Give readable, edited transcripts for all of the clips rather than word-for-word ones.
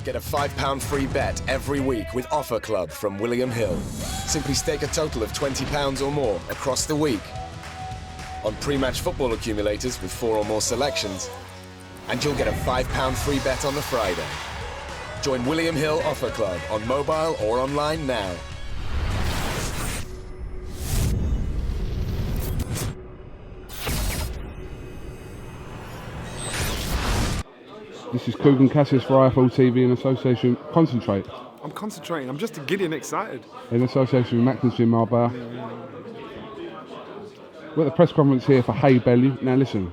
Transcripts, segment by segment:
Get a £5 free bet every week with Offer Club from William Hill. Simply stake a total of £20 or more across the week on pre-match football accumulators with 4 or more selections, and you'll get a £5 free bet on the Friday. Join William Hill Offer Club on mobile or online now. This is KUGAN CASSIUS for IFL TV in association. Concentrate. I'm concentrating. I'm just giddy and excited. In association with Macklins Gym Marbella. We're at the press conference here for HAYE, BELLEW. Now listen,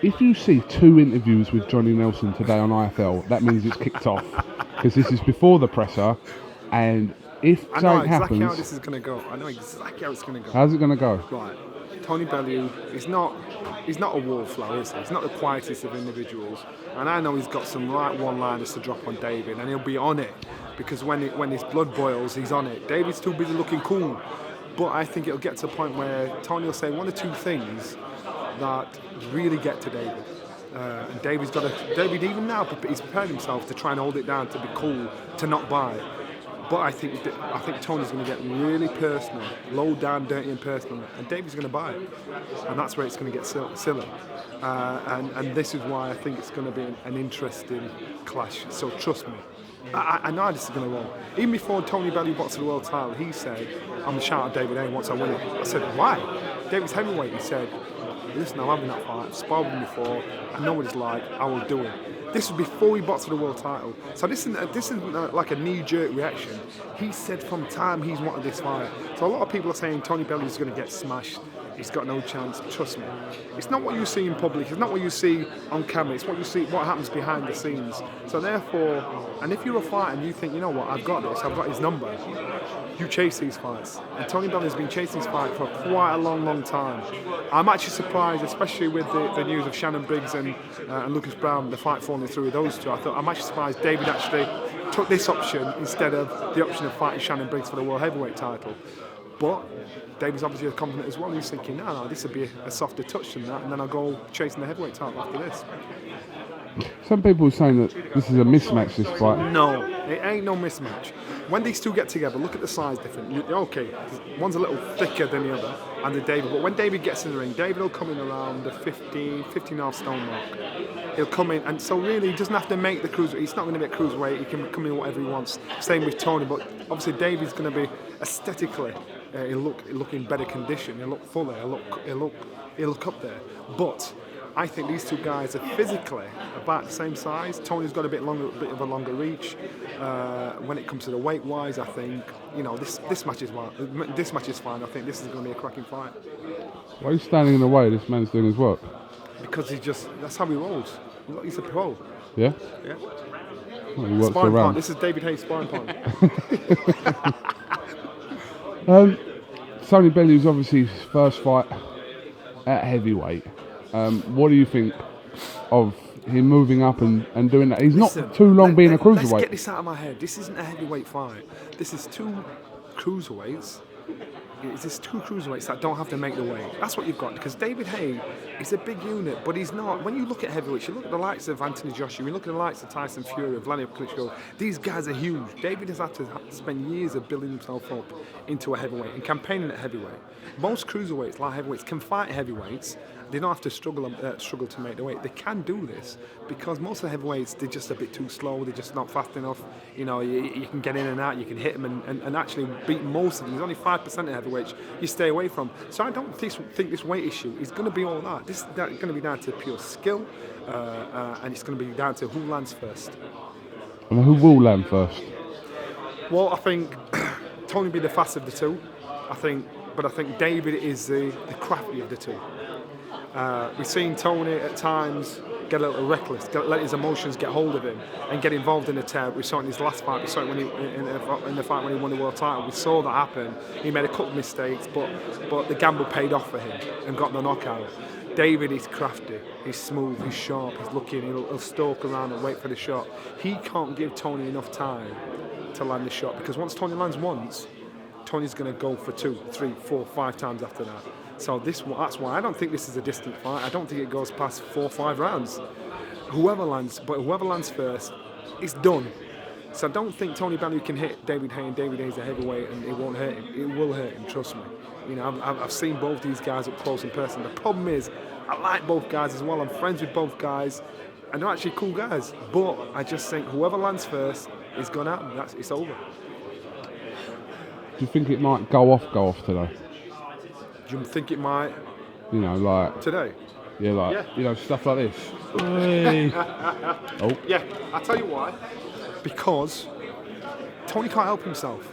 if you see 2 interviews with Johnny Nelson today on IFL, that means it's kicked off. Because this is before the presser, and if something happens... I know exactly how this is going to go. I know exactly how it's going to go. How's it going to go? Right. Tony Bellew is not a wallflower, is he? He's not the quietest of individuals. And I know he's got some right one-liners to drop on David, and he'll be on it. Because when his blood boils, he's on it. David's too busy looking cool. But I think it'll get to a point where Tony will say 1 or 2 things that really get to David. And David even now, he's prepared himself to try and hold it down, to be cool, to not bite. But I think Tony's going to get really personal, low down, dirty and personal, and David's going to bite. And that's where it's going to get silly. And this is why I think it's going to be an interesting clash. So trust me. I know how this is going to roll. Even before Tony Bellew boxed the world title, he said, I'm going to shout at David Haye once I win it. I said, why? David's heavyweight. He said, listen, I'm having that fight. I've sparred with him before. I know what it's like. I will do it. This was before he boxed for the world title. So this isn't like a knee-jerk reaction. He said from time he's wanted this fight. So a lot of people are saying Tony Bellew is going to get smashed. He's got no chance. Trust me. It's not what you see in public. It's not what you see on camera. It's what you see, what happens behind the scenes. So therefore, and if you're a fighter and you think, you know what, I've got this, I've got his number, you chase these fights. And Tony Bellew has been chasing this fight for quite a long, long time. I'm actually surprised, especially with the news of Shannon Briggs and Lucas Brown, the fight falling through with those two. I'm actually surprised David actually took this option instead of the option of fighting Shannon Briggs for the world heavyweight title. But David's obviously confident as well. He's thinking, no, this would be a softer touch than that, and then I'll go chasing the heavyweight title after this. Some people are saying that this is a mismatch, this fight. No, it ain't no mismatch. When these two get together, look at the size difference. Okay, one's a little thicker than the other, and the David. But when David gets in the ring, David will come in around the 15.5 stone mark. He'll come in, and so really he doesn't have to make the cruiserweight. He's not going to be a cruiserweight. He can come in whatever he wants. Same with Tony, but obviously David's going to be aesthetically. He'll look in better condition. He'll look fuller. He'll look up there. But I think these two guys are physically about the same size. Tony's got a bit of a longer reach. When it comes to the weight-wise, I think this match is fine. This match is fine. I think this is going to be a cracking fight. Why are you standing in the way? This man's doing his work. Because that's how he rolls. He's a pro. Yeah. Yeah. Well, he works sparring around. partner. This is David Haye's sparring partner. Tony Bellew's obviously his first fight at heavyweight. What do you think of him moving up and doing that? He's not too long being a cruiserweight. Let's get this out of my head. This isn't a heavyweight fight. This is 2 cruiserweights. It's 2 cruiserweights that don't have to make the weight. That's what you've got. Because David Haye is a big unit, but he's not. When you look at heavyweights, you look at the likes of Anthony Joshua, you look at the likes of Tyson Fury, Vladimir Klitschko. These guys are huge. David has had to spend years of building himself up into a heavyweight and campaigning at heavyweight. Most cruiserweights, like heavyweights, can fight heavyweights. They don't have to struggle to make the weight. They can do this because most of the heavyweights, they're just a bit too slow. They're just not fast enough. You can get in and out. You can hit them and actually beat most of them. There's only 5% of heavyweights you stay away from. So I don't think this weight issue is going to be all that. This is going to be down to pure skill, and it's going to be down to who lands first. And who will land first? Well, I think Tony will be the fast of the two. But I think David is the crafty of the two. We've seen Tony at times get a little reckless, let his emotions get hold of him and get involved in a tear. We saw it in his last fight, we saw it in the fight when he won the world title. We saw that happen. He made a couple of mistakes, but the gamble paid off for him and got the knockout. David is crafty, he's smooth, he's sharp, he's looking, he'll stalk around and wait for the shot. He can't give Tony enough time to land the shot because once Tony lands once, Tony's going to go for 2, 3, 4, 5 times after that. So that's why I don't think this is a distant fight. I don't think it goes past 4 or 5 rounds. Whoever lands first, it's done. So don't think Tony Bellew can hit David Haye, and David Haye's a heavyweight and it won't hurt him. It will hurt him, trust me. You know, I've seen both these guys up close in person. The problem is, I like both guys as well. I'm friends with both guys, and they're actually cool guys. But I just think whoever lands first is gonna happen. It's over. Do you think it might go off today? Do you think it might? You know, like Today? Yeah, like Yeah. you know, stuff like this. Hey. Oh. Yeah, I'll tell you why. Because Tony can't help himself.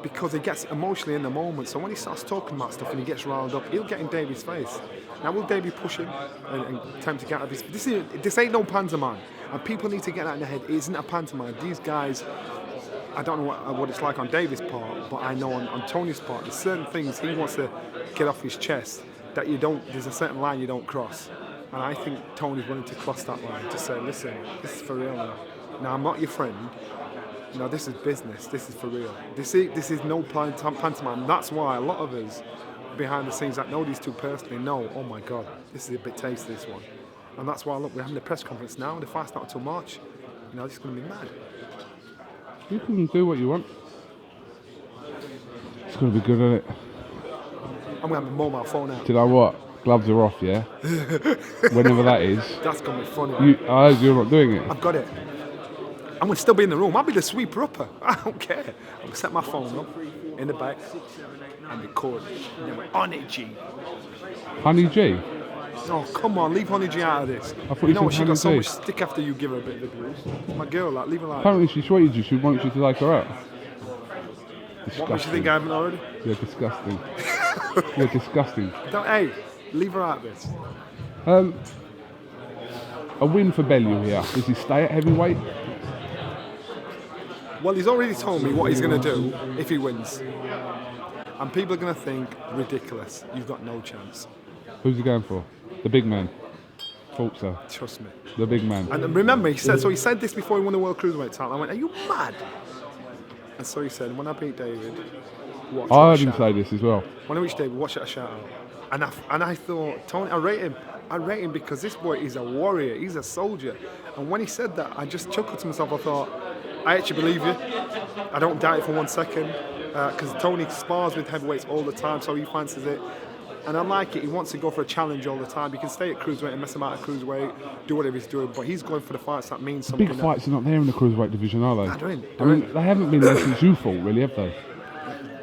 Because he gets emotionally in the moment. So when he starts talking about stuff and he gets riled up, he'll get in David's face. Now, will David push him and attempt to get out of his... This ain't no pantomime. And people need to get that in their head. It isn't a pantomime. These guys... I don't know what it's like on David's part, but I know on Tony's part, there's certain things he wants to get off his chest that you don't... There's a certain line you don't cross. And I think Tony's willing to cross that line to say, listen, this is for real now. Now, I'm not your friend. No, this is business. This is for real. This is no pantomime. That's why a lot of us behind the scenes that know these two personally know, oh my God, this is a bit tasty, this one. And that's why, look, we're having a press conference now, and the fight's not until March. You know, this is going to be mad. You can do what you want. It's going to be good, isn't it? I'm going to have my mobile phone out. Do you know what? Gloves are off, yeah? Whenever that is. That's going to be funny. I hope you're not doing it. I've got it. I'm going to still be in the room. I'll be the sweeper-upper. I don't care. I'm going to set my phone up in the back and record. And then we're on it, G. Honey G? Oh, come on. Leave Honey G out of this. I thought You you know said what? She Honey got so G. much stick after you give her a bit of abuse. It's my girl, like, leave her like that. Apparently she tweeted you. She wants you to take her out. What makes you think I haven't already? You're disgusting. You're disgusting. Hey, leave her out of this. A win for Bellew here. Does he stay at heavyweight? Well, he's already told me what he's going to do if he wins. And people are going to think, ridiculous, you've got no chance. Who's he going for? The big man. Thought so. Trust me. The big man. And remember, he said this before he won the World Cruiserweight title. I went, are you mad? And so he said, when I beat David, watch I heard it, him shout say out. this as well. When I reach David, watch it, a shout out. And I thought, Tony, I rate him. I rate him because this boy is a warrior. He's a soldier. And when he said that, I just chuckled to myself. I thought, I actually believe you. I don't doubt it for 1 second. Because Tony spars with heavyweights all the time, so he fancies it. And I like it. He wants to go for a challenge all the time. He can stay at cruiserweight and mess him out at cruiserweight, do whatever he's doing. But he's going for the fights that mean something. Big fights are not there in the cruiserweight division, are they? Nah, they're in. I mean, they haven't been there since you fought, really, have they?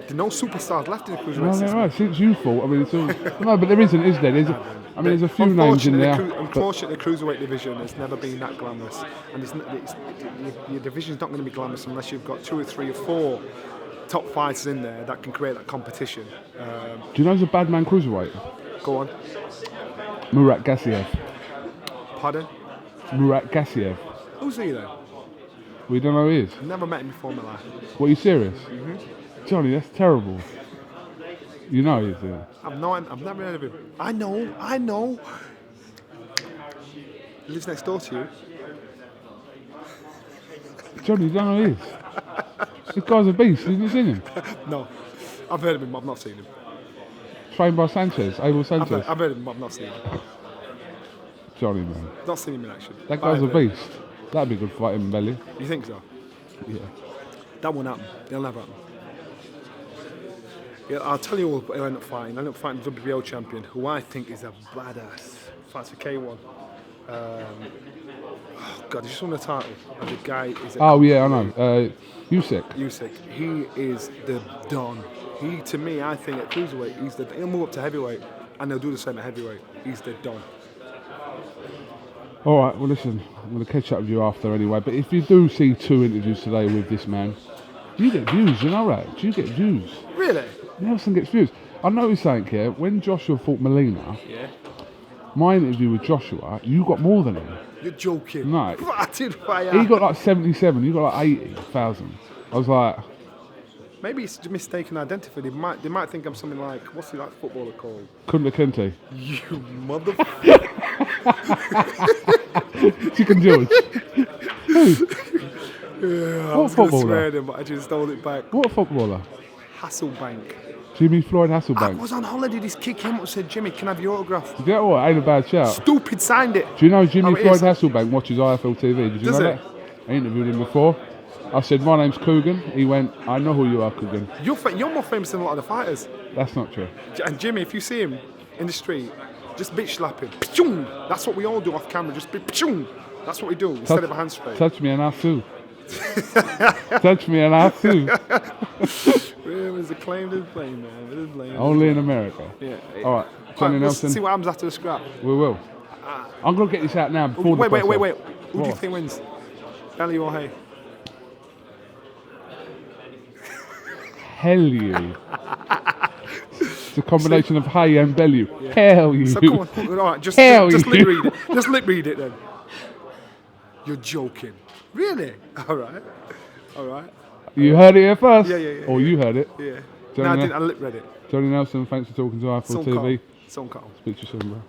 There's no superstars left in the cruiserweight No, system. they're right. Since you fought, I mean, it's all... No, but there isn't, is there? There's a few names in there. Unfortunately, the cruiserweight division has never been that glamorous. And your division's not going to be glamorous unless you've got 2 or 3 or 4 top fighters in there that can create that competition. Do you know who's a bad man cruiserweight? Go on. Murat Gassiev. Pardon? Murat Gassiev. Who's he then? We don't know who he is. I've never met him before in my life. What, are you serious? Mm-hmm. Johnny, that's terrible. You know he is, yeah. I've never heard of him. I know. He lives next door to you. Johnny, you don't know who he is. This guy's a beast. Have you seen him? No. I've heard of him, but I've not seen him. Trained by Sanchez, Abel Sanchez. I've heard of him, but I've not seen him. Johnny, man. Not seen him in action. That guy's a beast. That'd be a good fight in Bellew. You think so? Yeah. That won't happen. It'll never happen. Yeah, I'll tell you who I'll end up fighting. I'll end up fighting the WBO champion, who I think is a badass. Fights for K1. Oh God, he just won the title. And the guy is Yeah, I know. Usyk. He is the Don. He, to me, I think at cruiserweight, he'll move up to heavyweight, and they'll do the same at heavyweight. He's the Don. All right, well, listen, I'm going to catch up with you after anyway, but if you do see 2 interviews today with this man, you get views, you know that? Do you get views? Really? Nelson gets views. I noticed something here, when Joshua fought Molina, Yeah. my interview with Joshua, you got more than him. You're joking. No. Rapid fire. He got like 77, you got like 80,000. I was like... Maybe it's mistaken identity. They might think I'm something like, what's the footballer called? Kunta Kinte. You motherfucker. Chicken George. Who? Yeah, I What was going to footballer? swear him, but I just stole it back. What footballer? Hasselbank. Jimmy Floyd I Hasselbank. was on holiday, this kid came up and said, Jimmy, can I have your autograph? Do you know what? Ain't a bad shout. Stupid signed it. Do you know Jimmy Oh, it Floyd is. Hasselbank watches IFL TV? Did you Does know it? that? I interviewed him before. I said, my name's KUGAN. He went, I know who you are, KUGAN. You're more famous than a lot of the fighters. That's not true. And Jimmy, if you see him in the street, just bitch slap him. Pshung! That's what we all do off camera. Just pshung! That's what we do instead of a hand spray. Touch me and I'll sue. Touch me and I'll sue. It was a claim to blame, man. It is blame. Only in America. Yeah. All right, Johnny Nelson. Let's see what happens after the scrap. We will. I'm going to get this out now before the presser. Wait. Who do you think wins? BELLEW or HAYE? Hell you. It's a combination of HAYE and BELLEW. Yeah. Hell you. So come on, all right, just lip read it. Just lip read it then. You're joking. Really? All right. You heard it here first? Yeah. Or you heard it? Yeah. Johnny No, I didn't. I lip read it. Johnny Nelson, thanks for talking to iFL TV. Son Carl. Speak to you soon, bro.